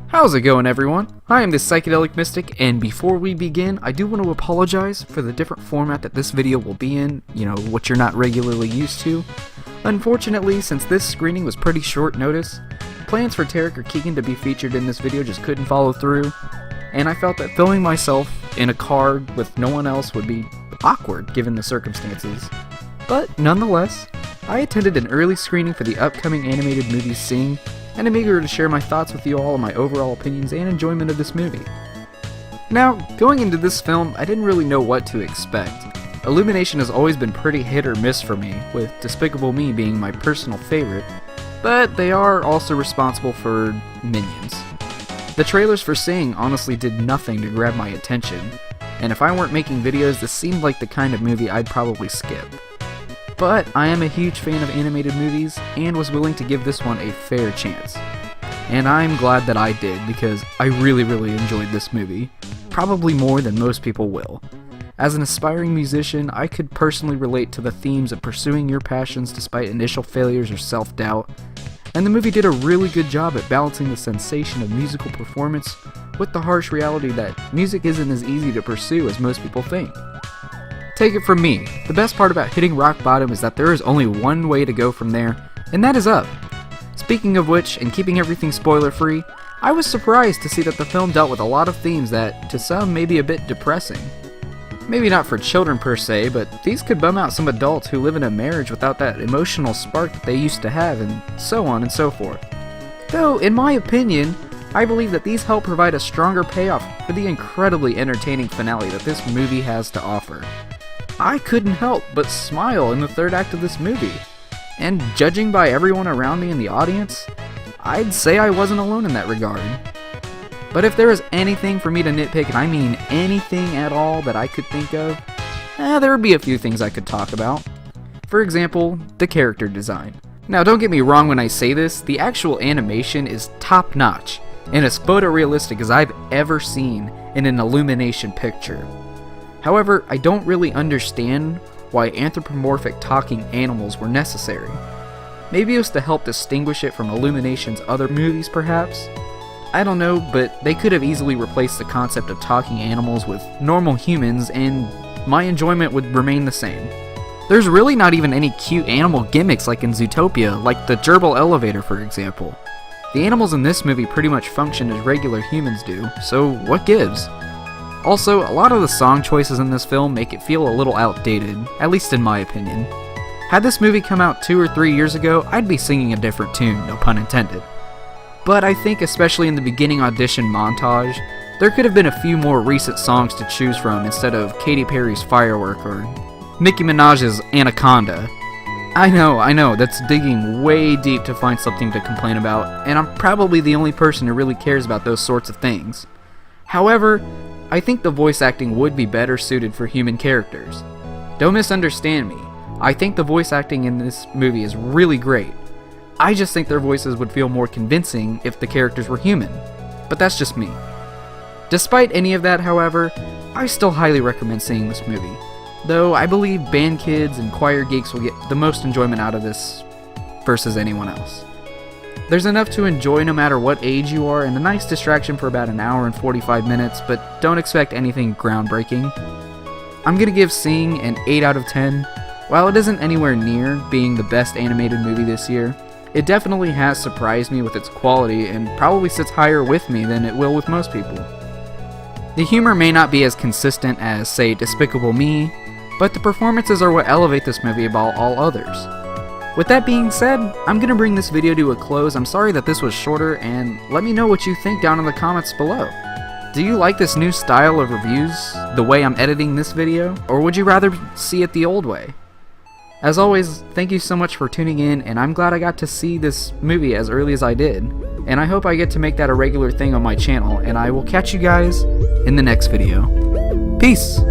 How's it going, everyone? I am the Psychedelic Mystic, and before we begin, I do want to apologize for the different format that this video will be in, what you're not regularly used to. Unfortunately, since this screening was pretty short notice, plans for Tarek or Keegan to be featured in this video just couldn't follow through, and I felt that filming myself in a car with no one else would be awkward given the circumstances. But nonetheless, I attended an early screening for the upcoming animated movie Sing, and I'm eager to share my thoughts with you all on my overall opinions and enjoyment of this movie. Now, going into this film, I didn't really know what to expect. Illumination has always been pretty hit or miss for me, with Despicable Me being my personal favorite, but they are also responsible for Minions. The trailers for Sing honestly did nothing to grab my attention, and if I weren't making videos, this seemed like the kind of movie I'd probably skip. But I am a huge fan of animated movies, and was willing to give this one a fair chance. And I'm glad that I did, because I really enjoyed this movie. Probably more than most people will. As an aspiring musician, I could personally relate to the themes of pursuing your passions despite initial failures or self-doubt, and the movie did a really good job at balancing the sensation of musical performance with the harsh reality that music isn't as easy to pursue as most people think. Take it from me, the best part about hitting rock bottom is that there is only one way to go from there, and that is up. Speaking of which, and keeping everything spoiler free, I was surprised to see that the film dealt with a lot of themes that, to some, may be a bit depressing. Maybe not for children per se, but these could bum out some adults who live in a marriage without that emotional spark that they used to have, and so on and so forth. Though, in my opinion, I believe that these help provide a stronger payoff for the incredibly entertaining finale that this movie has to offer. I couldn't help but smile in the third act of this movie, and judging by everyone around me in the audience, I'd say I wasn't alone in that regard. But if there was anything for me to nitpick, and I mean anything at all that I could think of, there would be a few things I could talk about. For example, the character design. Now don't get me wrong when I say this, the actual animation is top notch, and as photorealistic as I've ever seen in an Illumination picture. However, I don't really understand why anthropomorphic talking animals were necessary. Maybe it was to help distinguish it from Illumination's other movies, perhaps? I don't know, but they could have easily replaced the concept of talking animals with normal humans, and my enjoyment would remain the same. There's really not even any cute animal gimmicks like in Zootopia, like the gerbil elevator, for example. The animals in this movie pretty much function as regular humans do, so what gives? Also, a lot of the song choices in this film make it feel a little outdated, at least in my opinion. Had this movie come out 2 or 3 years ago, I'd be singing a different tune, no pun intended. But I think especially in the beginning audition montage, there could have been a few more recent songs to choose from instead of Katy Perry's Firework or Nicki Minaj's Anaconda. I know, that's digging way deep to find something to complain about, and I'm probably the only person who really cares about those sorts of things. However, I think the voice acting would be better suited for human characters. Don't misunderstand me, I think the voice acting in this movie is really great. I just think their voices would feel more convincing if the characters were human, but that's just me. Despite any of that, however, I still highly recommend seeing this movie, though I believe band kids and choir geeks will get the most enjoyment out of this versus anyone else. There's enough to enjoy no matter what age you are, and a nice distraction for about an hour and 45 minutes, but don't expect anything groundbreaking. I'm gonna give Sing an 8 out of 10. While it isn't anywhere near being the best animated movie this year, it definitely has surprised me with its quality and probably sits higher with me than it will with most people. The humor may not be as consistent as, say, Despicable Me, but the performances are what elevate this movie above all others. With that being said, I'm gonna bring this video to a close. I'm sorry that this was shorter, and let me know what you think down in the comments below. Do you like this new style of reviews, the way I'm editing this video, or would you rather see it the old way? As always, thank you so much for tuning in, and I'm glad I got to see this movie as early as I did, and I hope I get to make that a regular thing on my channel, and I will catch you guys in the next video. Peace!